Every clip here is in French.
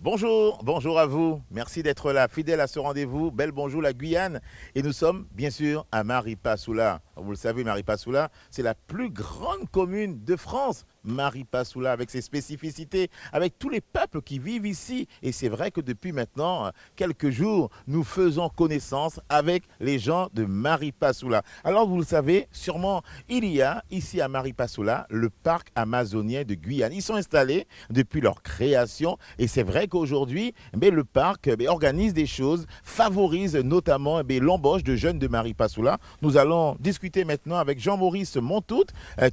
Bonjour, bonjour à vous. Merci d'être là, fidèle à ce rendez-vous. Bel bonjour la Guyane. Et nous sommes bien sûr à Maripasoula. Vous le savez, Maripasoula, c'est la plus grande commune de France. Maripasoula avec ses spécificités, avec tous les peuples qui vivent ici. Et c'est vrai que depuis maintenant quelques jours, nous faisons connaissance avec les gens de Maripasoula. Alors vous le savez, sûrement, il y a ici à Maripasoula le parc amazonien de Guyane. Ils sont installés depuis leur création et c'est vrai qu'aujourd'hui, le parc organise des choses, favorise notamment l'embauche de jeunes de Maripasoula. Nous allons discuter maintenant avec Jean-Maurice Montout,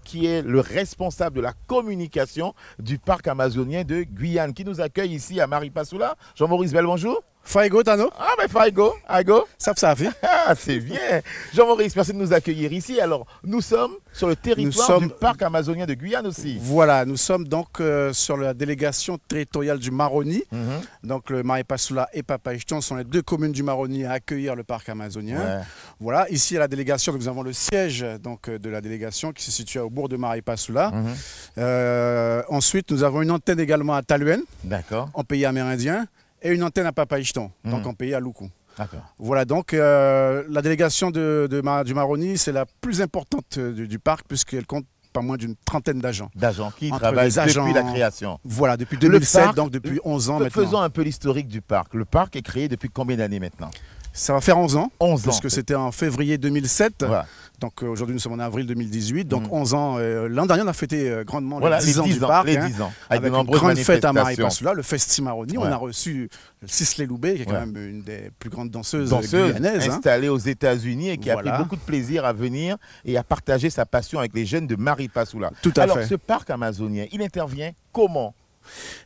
qui est le responsable de la communication du parc amazonien de Guyane, qui nous accueille ici à Maripasoula. Jean-Maurice, bel bonjour. Faigo, Tano. Ah, mais Faigo, Aigo. Ça fait. Ah, c'est bien. Jean-Maurice, merci de nous accueillir ici. Alors, nous sommes sur le territoire du parc amazonien de Guyane aussi. Voilà, nous sommes donc sur la délégation territoriale du Maroni. Donc, le Maripasoula et Papaichton sont les deux communes du Maroni à accueillir le parc amazonien. Ouais. Voilà, ici à la délégation, nous avons le siège donc, de la délégation qui se situe au bourg de Maripasoula. Ensuite, nous avons une antenne également à Taluène, en pays amérindien. Et une antenne à Papaichton, donc en pays à Loukou. Voilà, donc la délégation du Maroni, c'est la plus importante du parc puisqu'elle compte pas moins d'une trentaine d'agents. D'agents qui travaillent depuis la création. Voilà, depuis 2007, parc, donc depuis 11 ans maintenant. Faisons un peu l'historique du parc. Le parc est créé depuis combien d'années maintenant? Ça va faire 11 ans. 11 ans. Parce que c'était en février 2007. Voilà. Donc aujourd'hui, nous sommes en avril 2018. Donc 11 ans. L'an dernier, on a fêté grandement les 10 ans du parc. Les 10 ans. Avec une grande fête à Maripasoula, le Festi Maroni. On a reçu Sisley Loubet, qui est quand même une des plus grandes danseuses guyanaises. Installée aux États-Unis et qui a pris beaucoup de plaisir à venir et à partager sa passion avec les jeunes de Maripasoula. Tout à fait. Alors, ce parc amazonien, il intervient comment?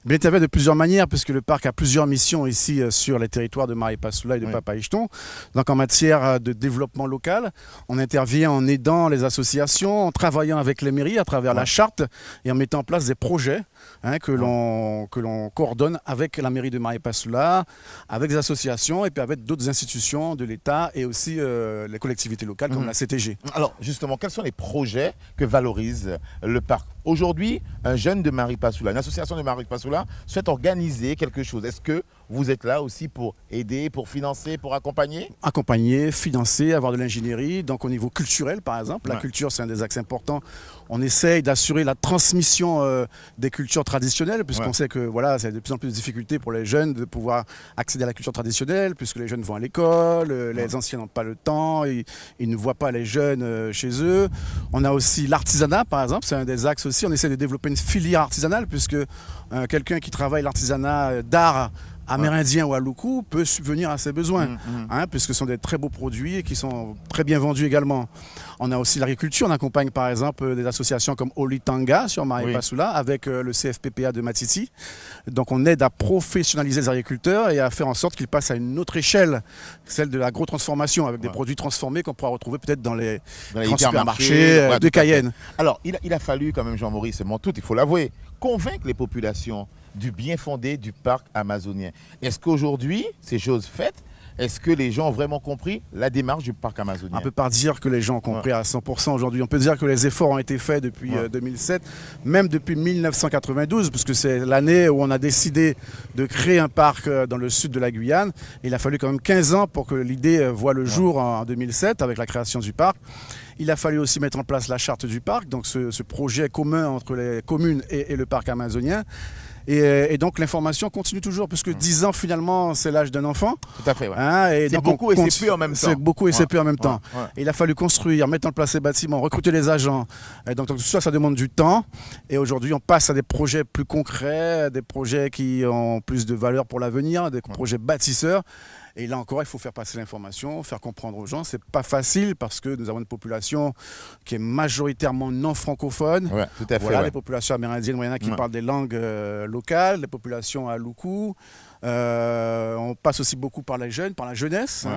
Il intervient de plusieurs manières puisque le parc a plusieurs missions ici sur les territoires de Maripasoula et de Papaichton. Donc en matière de développement local, on intervient en aidant les associations, en travaillant avec les mairies à travers la charte et en mettant en place des projets que l'on coordonne avec la mairie de Maripasoula, avec des associations et puis avec d'autres institutions de l'État et aussi les collectivités locales comme la CTG. Alors justement, quels sont les projets que valorise le parc? Aujourd'hui, un jeune de Maripasoula, une association de Maripasoula souhaite organiser quelque chose. Est-ce que vous êtes là aussi pour aider, pour financer, pour accompagner? Accompagner, financer, avoir de l'ingénierie. Donc au niveau culturel, par exemple, la culture, c'est un des axes importants. On essaye d'assurer la transmission des cultures traditionnelles, puisqu'on sait que voilà, c'est de plus en plus de difficultés pour les jeunes de pouvoir accéder à la culture traditionnelle, puisque les jeunes vont à l'école, les anciens n'ont pas le temps, ils ne voient pas les jeunes chez eux. On a aussi l'artisanat, par exemple, c'est un des axes aussi. On essaie de développer une filière artisanale, puisque quelqu'un qui travaille l'artisanat d'art amérindien ou à Loukou peut subvenir à ses besoins, puisque ce sont des très beaux produits et qui sont très bien vendus également. On a aussi l'agriculture, on accompagne par exemple des associations comme Olitanga sur Maripasoula avec le CFPPA de Matiti. Donc on aide à professionnaliser les agriculteurs et à faire en sorte qu'ils passent à une autre échelle, celle de l'agro-transformation, avec des produits transformés qu'on pourra retrouver peut-être dans les supermarchés de Cayenne. Alors il a fallu quand même, Jean-Maurice Montout, il faut l'avouer, convaincre les populations du bien fondé du parc amazonien. Est-ce qu'aujourd'hui, ces choses faites, est-ce que les gens ont vraiment compris la démarche du parc amazonien? On ne peut pas dire que les gens ont compris à 100% aujourd'hui. On peut dire que les efforts ont été faits depuis 2007, même depuis 1992, puisque c'est l'année où on a décidé de créer un parc dans le sud de la Guyane. Il a fallu quand même 15 ans pour que l'idée voie le jour en 2007 avec la création du parc. Il a fallu aussi mettre en place la charte du parc, donc ce projet commun entre les communes et le parc amazonien. Et donc l'information continue toujours, puisque 10 ans finalement c'est l'âge d'un enfant. Tout à fait. C'est beaucoup et c'est peu en même temps. C'est beaucoup et c'est peu en même temps. Et il a fallu construire, mettre en place les bâtiments, recruter les agents. Et donc tout ça, ça demande du temps. Et aujourd'hui on passe à des projets plus concrets, des projets qui ont plus de valeur pour l'avenir, des projets bâtisseurs. Et là encore, il faut faire passer l'information, faire comprendre aux gens. C'est pas facile parce que nous avons une population qui est majoritairement non francophone. Tout à fait. Voilà, les populations amérindiennes, moyennes qui parlent des langues locales, les populations à Loukou. On passe aussi beaucoup par les jeunes, par la jeunesse.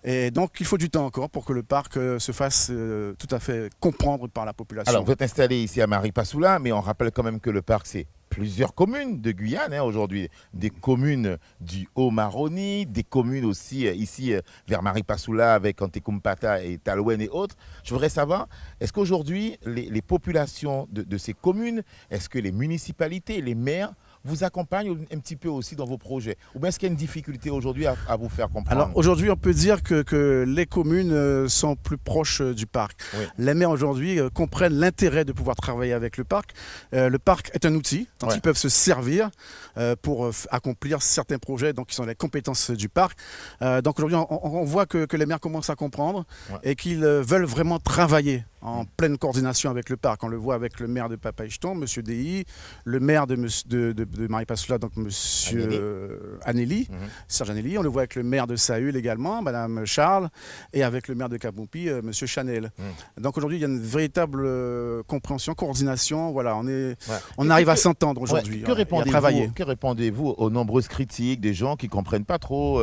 Et donc, il faut du temps encore pour que le parc se fasse tout à fait comprendre par la population. Alors, vous êtes installé ici à Maripasoula, mais on rappelle quand même que le parc, c'est plusieurs communes de Guyane aujourd'hui, des communes du Haut-Maroni, des communes aussi ici vers Maripasoula avec Antekumpata et Talouène et autres. Je voudrais savoir, est-ce qu'aujourd'hui les populations de ces communes, est-ce que les municipalités, les maires vous accompagne un petit peu aussi dans vos projets? Ou bien est-ce qu'il y a une difficulté aujourd'hui à vous faire comprendre? Alors aujourd'hui, on peut dire que les communes sont plus proches du parc. Oui. Les maires aujourd'hui comprennent l'intérêt de pouvoir travailler avec le parc. Le parc est un outil dont ils peuvent se servir pour accomplir certains projets qui sont les compétences du parc. Donc aujourd'hui, on voit que les maires commencent à comprendre et qu'ils veulent vraiment travailler en pleine coordination avec le parc. On le voit avec le maire de Papaichton, M. Dehi, le maire de Maripasoula, donc M. Anneli, Serge Anneli. On le voit avec le maire de Saül également, Mme Charles, et avec le maire de Kaboupi, M. Chanel. Donc aujourd'hui, il y a une véritable compréhension, coordination. Voilà, on arrive à s'entendre aujourd'hui. Que répondez-vous aux nombreuses critiques des gens qui ne comprennent pas trop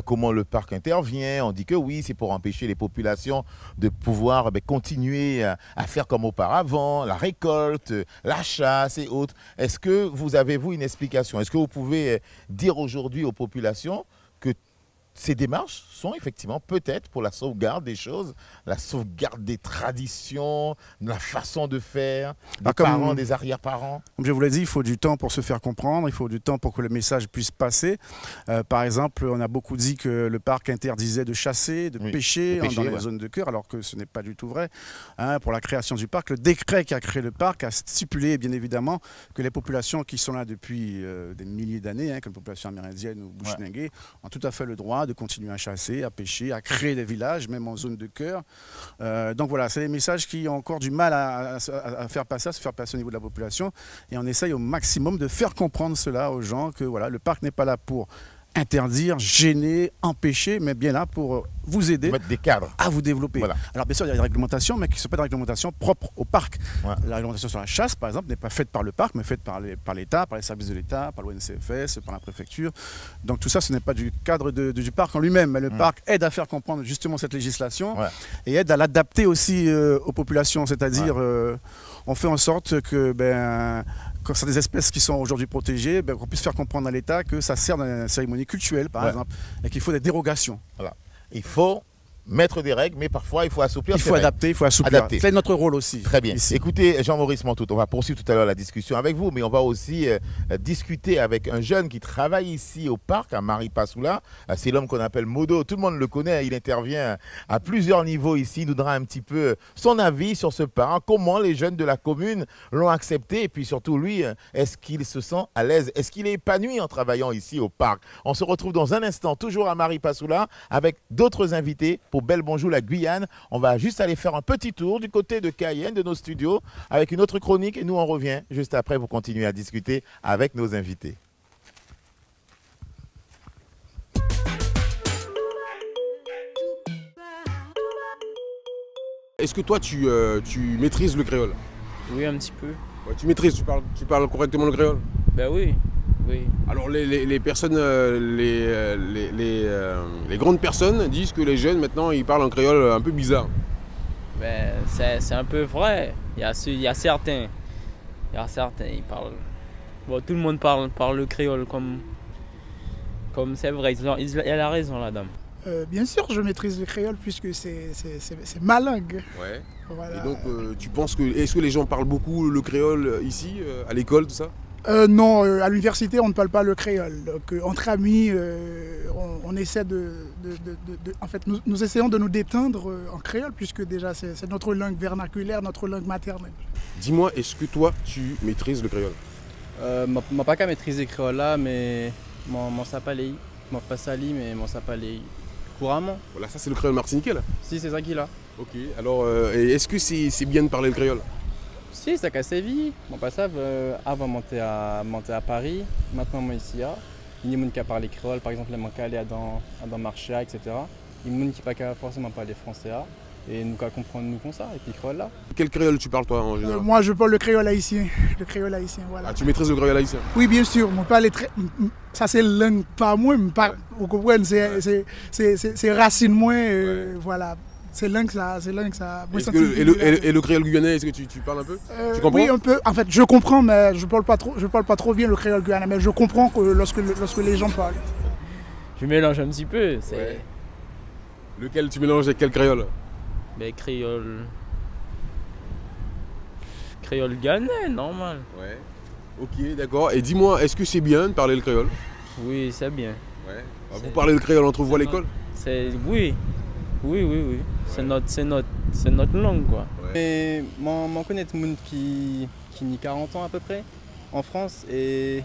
comment le parc intervient? On dit que oui, c'est pour empêcher les populations de pouvoir continuer à faire comme auparavant, la récolte, la chasse et autres. Est-ce que vous avez une explication? Est-ce que vous pouvez dire aujourd'hui aux populations que ces démarches sont effectivement peut-être pour la sauvegarde des choses, la sauvegarde des traditions, de la façon de faire, des parents, des arrière-parents? Comme je vous l'ai dit, il faut du temps pour se faire comprendre, il faut du temps pour que le message puisse passer. Par exemple, on a beaucoup dit que le parc interdisait de chasser, de pêcher dans les zones de cœur, alors que ce n'est pas du tout vrai. Pour la création du parc, le décret qui a créé le parc a stipulé bien évidemment que les populations qui sont là depuis des milliers d'années, comme les populations amérindiennes ou bushinengue, ont tout à fait le droit de continuer à chasser, à pêcher, à créer des villages, même en zone de cœur. Donc voilà, c'est des messages qui ont encore du mal à se faire passer au niveau de la population. Et on essaye au maximum de faire comprendre cela aux gens, que voilà, le parc n'est pas là pour interdire, gêner, empêcher, mais bien là pour vous aider mettre des cadres à vous développer. Voilà. Alors bien sûr, il y a des réglementations, mais qui ne sont pas des réglementations propres au parc. La réglementation sur la chasse, par exemple, n'est pas faite par le parc, mais faite par l'État, par les services de l'État, par l'ONCFS, par la préfecture. Donc tout ça, ce n'est pas du cadre du parc en lui-même, mais le parc aide à faire comprendre justement cette législation et aide à l'adapter aussi aux populations, c'est-à-dire on fait en sorte que quand c'est des espèces qui sont aujourd'hui protégées, qu'on puisse faire comprendre à l'État que ça sert dans une cérémonie cultuelle, par exemple, et qu'il faut des dérogations. Voilà. Il faut mettre des règles, mais parfois il faut assouplir. Il faut adapter, il faut assouplir. C'est notre rôle aussi. Très bien. Ici. Écoutez, Jean-Maurice Mantout, on va poursuivre tout à l'heure la discussion avec vous, mais on va aussi discuter avec un jeune qui travaille ici au parc, à Maripasoula. C'est l'homme qu'on appelle Modo. Tout le monde le connaît, il intervient à plusieurs niveaux ici. Il nous donnera un petit peu son avis sur ce parc, comment les jeunes de la commune l'ont accepté, et puis surtout lui, est-ce qu'il se sent à l'aise? Est-ce qu'il est épanoui en travaillant ici au parc? On se retrouve dans un instant, toujours à Maripasoula, avec d'autres invités pour Bel Bonjour la Guyane. On va juste aller faire un petit tour du côté de Cayenne, de nos studios, avec une autre chronique, et nous on revient juste après pour continuer à discuter avec nos invités. Est-ce que toi tu maîtrises le créole? Oui, un petit peu. Ouais, tu maîtrises, tu parles correctement le créole? Ben oui, oui. Alors les personnes, les grandes personnes disent que les jeunes maintenant ils parlent en créole un peu bizarre. Ben c'est un peu vrai. Il y a certains, ils parlent. Bon, tout le monde parle le créole comme c'est vrai. Elle a raison, la dame. Bien sûr, je maîtrise le créole puisque c'est ma langue. Ouais. Voilà. Et donc, tu penses est-ce que les gens parlent beaucoup le créole ici, à l'école, tout ça? Non, à l'université, on ne parle pas le créole. Donc, entre amis, on essaie en fait, nous essayons de nous détendre en créole puisque déjà c'est notre langue vernaculaire, notre langue maternelle. Dis-moi, est-ce que toi, tu maîtrises le créole? Je pas qu'à maîtriser le créole là, mais mon sapalei. Mon passali, mais mon sapalei. Couramment. Voilà, ça c'est le créole martiniquais là? Si, c'est ça qu'il a. Ok, alors est-ce que c'est bien de parler le créole? Si, ça casse vie. Mon passage, avant de monter à Paris, maintenant moi ici, il y a des gens qui parlent créole, par exemple les gens qui allaient dans marché, etc. Il y a des gens qui ne parlent pas forcément parler français, et nous qu'à comprendre nous comme ça, et puis créole là. Quel créole tu parles toi en général? Moi je parle le créole haïtien. Le créole haïtien, voilà. Ah, tu maîtrises le créole haïtien? Oui, bien sûr. Mon parle ça c'est langue pas moi, vous comprenez, c'est racine moi, voilà. C'est langue ça. Et le créole guyanais, est-ce que tu parles un peu? Tu comprends? Oui, un peu. En fait, je comprends, mais je parle pas trop bien le créole guyanais, mais je comprends que lorsque les gens parlent. Je mélange un petit peu. Ouais. Lequel tu mélanges avec quel créole? Ben, créole guyanais, normal. Ouais. Ok, d'accord. Et dis-moi, est-ce que c'est bien de parler le créole? Oui, c'est bien. Ouais. Vous parlez le créole entre vous à l'école? Oui, oui. C'est notre langue, quoi. Mais m'en connaît tout le monde qui nie 40 ans à peu près en France et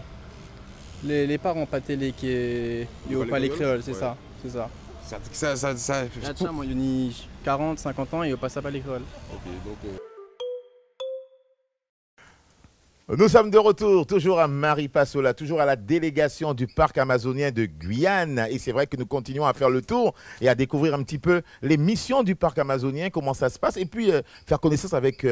les parents pas télé qui n'ont pas les créoles, c'est ça. C'est ça. Il y a des moi, ils ont 40, 50 ans et ils n'ont pas ça pas les créoles. Ok, donc. Nous sommes de retour, toujours à Maripasoula, toujours à la délégation du parc amazonien de Guyane. Et c'est vrai que nous continuons à faire le tour et à découvrir un petit peu les missions du parc amazonien, comment ça se passe, et puis faire connaissance avec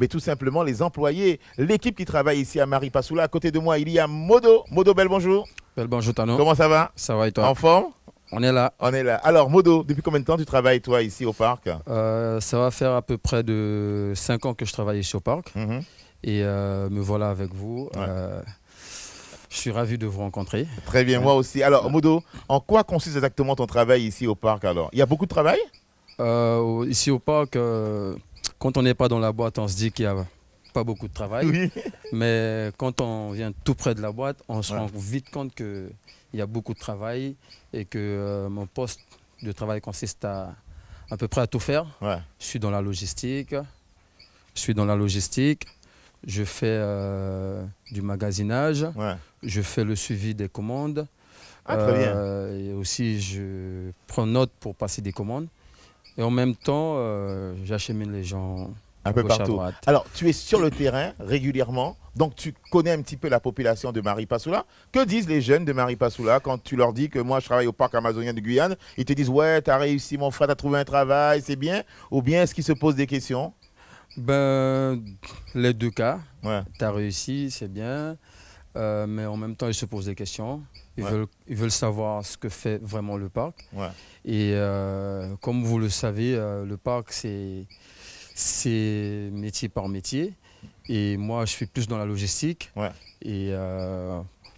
tout simplement les employés, l'équipe qui travaille ici à Maripasoula. À côté de moi, il y a Modo. Modo, bel bonjour. Bel bonjour, Tano. Comment ça va? Ça va et toi? En forme? On est là. On est là. Alors, Modo, depuis combien de temps tu travailles, toi, ici au parc? Ça va faire à peu près de 5 ans que je travaille ici au parc. Et me voilà avec vous. Ouais. Je suis ravi de vous rencontrer. Très bien, moi aussi. Alors, Modo, en quoi consiste exactement ton travail ici au parc alors? Il y a beaucoup de travail? Ici au parc, quand on n'est pas dans la boîte, on se dit qu'il n'y a pas beaucoup de travail. Oui. Mais quand on vient tout près de la boîte, on se rend vite compte qu'il y a beaucoup de travail et que mon poste de travail consiste à peu près à tout faire. Ouais. Je suis dans la logistique. Je fais du magasinage, je fais le suivi des commandes. Très bien. Et aussi, je prends note pour passer des commandes. Et en même temps, j'achemine les gens un peu gauche partout. à droite. Alors, tu es sur le terrain régulièrement, donc tu connais un petit peu la population de Maripasoula. Que disent les jeunes de Maripasoula quand tu leur dis que moi, je travaille au parc amazonien de Guyane? Ils te disent, ouais, tu as réussi, mon frère, tu as trouvé un travail, c'est bien? Ou bien est-ce qu'ils se posent des questions? Les deux cas. Ouais. Tu as réussi, c'est bien. Mais en même temps, ils se posent des questions. Ils veulent savoir ce que fait vraiment le parc. Ouais. Et comme vous le savez, le parc, c'est métier par métier. Et moi, je suis plus dans la logistique. Ouais. Et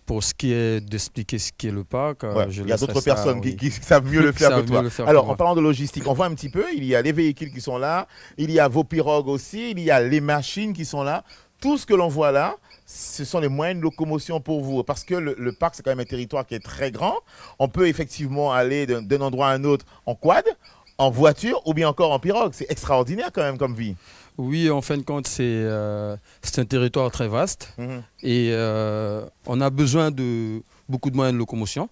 pour ce qui est d'expliquer ce qu'est le parc, il y a d'autres personnes qui savent mieux le faire que toi. Alors, en parlant de logistique, on voit un petit peu, il y a les véhicules qui sont là, il y a vos pirogues aussi, il y a les machines qui sont là. Tout ce que l'on voit là, ce sont les moyens de locomotion pour vous. Parce que le parc, c'est quand même un territoire qui est très grand. On peut effectivement aller d'un endroit à un autre en quad, en voiture ou bien encore en pirogue. C'est extraordinaire quand même comme vie. Oui, en fin de compte, c'est un territoire très vaste et on a besoin de beaucoup de moyens de locomotion.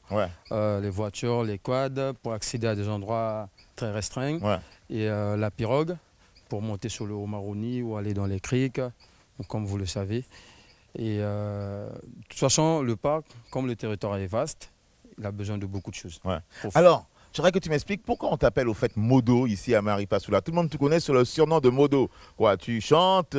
Les voitures, les quads pour accéder à des endroits très restreints et la pirogue pour monter sur le Haut-Maroni ou aller dans les criques, comme vous le savez. Et de toute façon, le parc, comme le territoire est vaste, il a besoin de beaucoup de choses. Alors, j'aimerais que tu m'expliques pourquoi on t'appelle au fait Modo ici à Maripasoula. Tout le monde te connaît sur le surnom de Modo. Quoi, tu chantes,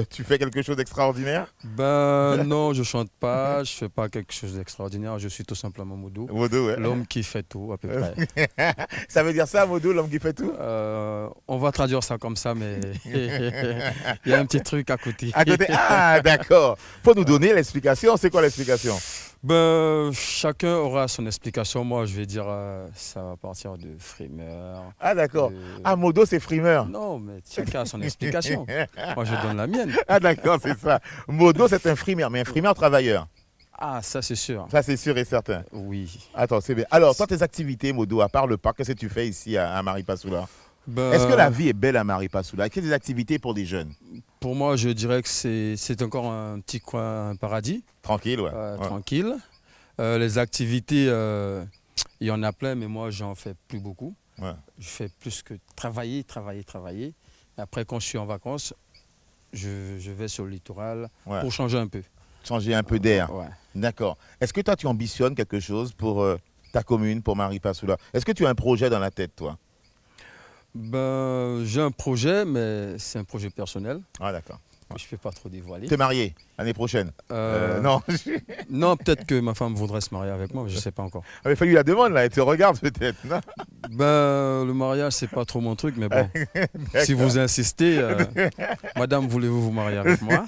tu fais quelque chose d'extraordinaire? Non, je chante pas, je fais pas quelque chose d'extraordinaire. Je suis tout simplement Modo. Modo, ouais. L'homme qui fait tout, à peu près. Ça veut dire ça, Modo, l'homme qui fait tout? On va traduire ça comme ça, mais il y a un petit truc à côté. À côté? Ah, d'accord. Faut nous donner l'explication. C'est quoi l'explication? Chacun aura son explication. Moi, je vais dire ça va partir de frimeur. Ah, d'accord. Ah, Modo, c'est frimeur. Non, mais chacun a son explication. Moi, je donne la mienne. Ah, d'accord, c'est ça. Modo, c'est un frimeur, mais un frimeur travailleur. Ah, ça, c'est sûr. Ça, c'est sûr et certain. Oui. Attends, c'est bien. Alors, toi, tes activités, Modo, à part le parc, qu'est-ce que tu fais ici à Maripasoula? Est-ce que la vie est belle à Maripasoula? Est-ce qu'il y a des activités pour des jeunes? Pour moi, je dirais que c'est encore un petit coin, un paradis. Tranquille, tranquille. Les activités, il y en a plein, mais moi, j'en fais plus beaucoup. Je fais plus que travailler. Après, quand je suis en vacances, je vais sur le littoral pour changer un peu. Changer un peu d'air. D'accord. Est-ce que toi, tu ambitionnes quelque chose pour ta commune, pour Maripasoula? Est-ce que tu as un projet dans la tête, toi? J'ai un projet, mais c'est un projet personnel. Ah, d'accord. Je ne peux pas trop dévoiler. Tu es marié l'année prochaine? Non. Non, peut-être que ma femme voudrait se marier avec moi, mais je ne sais pas encore. Il fallu la demande, là, elle te regarde peut-être, non? Le mariage, c'est pas trop mon truc, mais bon, si vous insistez, madame, voulez-vous vous marier avec moi?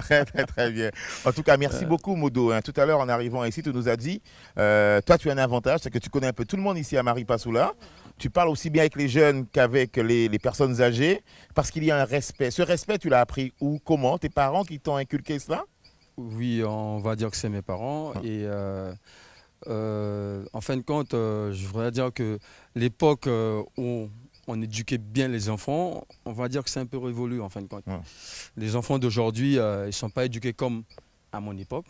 Très bien. En tout cas, merci beaucoup, Modo. Tout à l'heure, en arrivant ici, tu nous as dit, toi, tu as un avantage, c'est que tu connais un peu tout le monde ici à Maripasoula. tu parles aussi bien avec les jeunes qu'avec les personnes âgées, parce qu'il y a un respect. Ce respect, tu l'as appris où, comment? Tes parents qui t'ont inculqué cela? Oui, on va dire que c'est mes parents. Et en fin de compte, je voudrais dire que l'époque où on éduquait bien les enfants, on va dire que c'est un peu révolu en fin de compte. Les enfants d'aujourd'hui, ils ne sont pas éduqués comme à mon époque.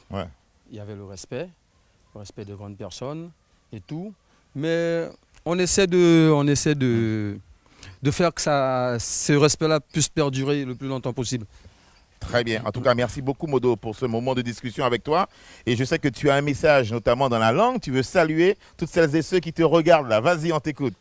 Il y avait le respect de grandes personnes et tout. Mais on essaie de faire que ce respect-là puisse perdurer le plus longtemps possible. Très bien. En tout cas, merci beaucoup, Modo, pour ce moment de discussion avec toi. Et je sais que tu as un message, notamment dans la langue. Tu veux saluer toutes celles et ceux qui te regardent là. Vas-y, on t'écoute.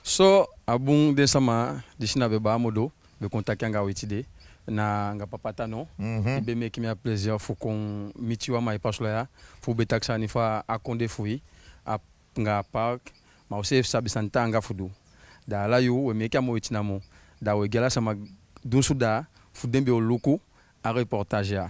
So, abung de sama di sina beba Modo, be kontak nga wetide na nga papata no. Ibe me kimi a plaisir faut qu'on mitiwa mai pasloya, faut betaksa ni fa akonde fui a nga park, ma aussi sabi santa nga fudu. Da la yo we me kamo itinamo. Da we gela sama dunsuda, fudembe au loko à reportage ya.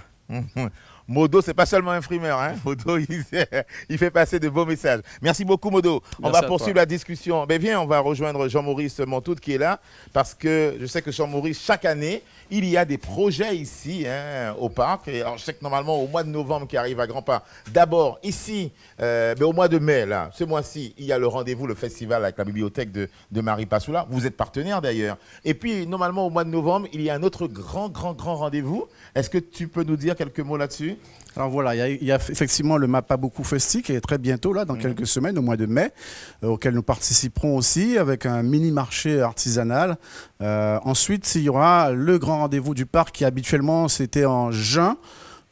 Modo, c'est pas seulement un frimeur, hein. Modo, il fait passer de beaux messages. Merci beaucoup, Modo. On va poursuivre la discussion. Ben viens, on va rejoindre Jean-Maurice Montout qui est là, parce que je sais que Jean-Maurice, chaque année, il y a des projets ici, hein, au parc. Et alors, je sais que normalement, au mois de novembre qui arrive à grands pas, d'abord ici, au mois de mai, là, ce mois-ci, il y a le rendez-vous, le festival avec la bibliothèque de Marie Passoula. Vous êtes partenaire d'ailleurs. Et puis, normalement, au mois de novembre, il y a un autre grand rendez-vous. Est-ce que tu peux nous dire quelques mots là-dessus? Alors voilà, il y a effectivement le Mapabuku Festi qui est très bientôt, là, dans quelques semaines, au mois de mai, auquel nous participerons aussi avec un mini-marché artisanal. Ensuite, il y aura le grand rendez-vous du parc qui habituellement c'était en juin,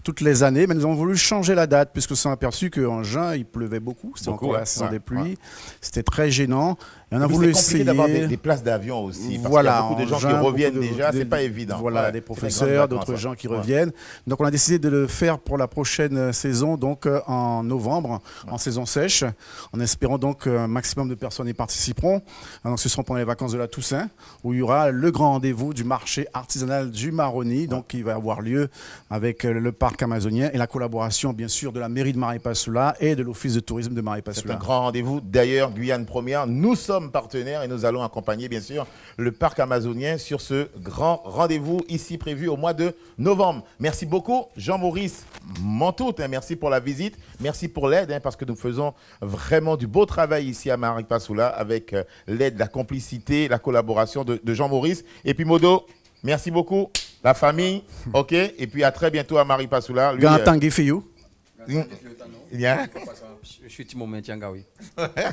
toutes les années, mais nous avons voulu changer la date puisque nous sommes aperçus qu'en juin, il pleuvait beaucoup, c'était encore la saison des pluies, c'était très gênant. Et on a voulu essayer d'avoir des places d'avion aussi, parce qu'il y a beaucoup de gens qui reviennent déjà, c'est pas évident. Voilà, des professeurs, d'autres gens qui reviennent. Donc on a décidé de le faire pour la prochaine saison, donc en novembre, en saison sèche, en espérant donc un maximum de personnes y participeront. Donc ce seront pendant les vacances de la Toussaint, où il y aura le grand rendez-vous du marché artisanal du Maroni, donc qui va avoir lieu avec le parc amazonien et la collaboration bien sûr de la mairie de Marie Passoula et de l'office de tourisme de Marie Passoula. C'est un grand rendez-vous, d'ailleurs Guyane Première, nous sommes partenaires et nous allons accompagner bien sûr le parc amazonien sur ce grand rendez-vous ici prévu au mois de novembre. Merci beaucoup Jean-Maurice Montout, hein, merci pour la visite, merci pour l'aide, hein, parce que nous faisons vraiment du beau travail ici à Marie Passoula avec l'aide, la complicité, la collaboration de Jean-Maurice. Et puis Modo, merci beaucoup, la famille, ok, et puis à très bientôt à Marie Passoula.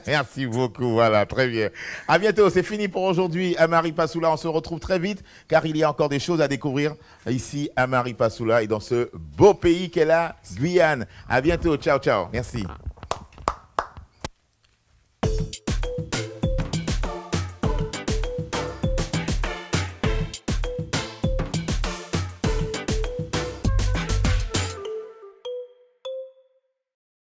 Merci beaucoup, voilà, très bien. À bientôt, c'est fini pour aujourd'hui à Marie Passoula. On se retrouve très vite car il y a encore des choses à découvrir ici à Marie Passoula et dans ce beau pays qu'est la Guyane. À bientôt, ciao, ciao, merci.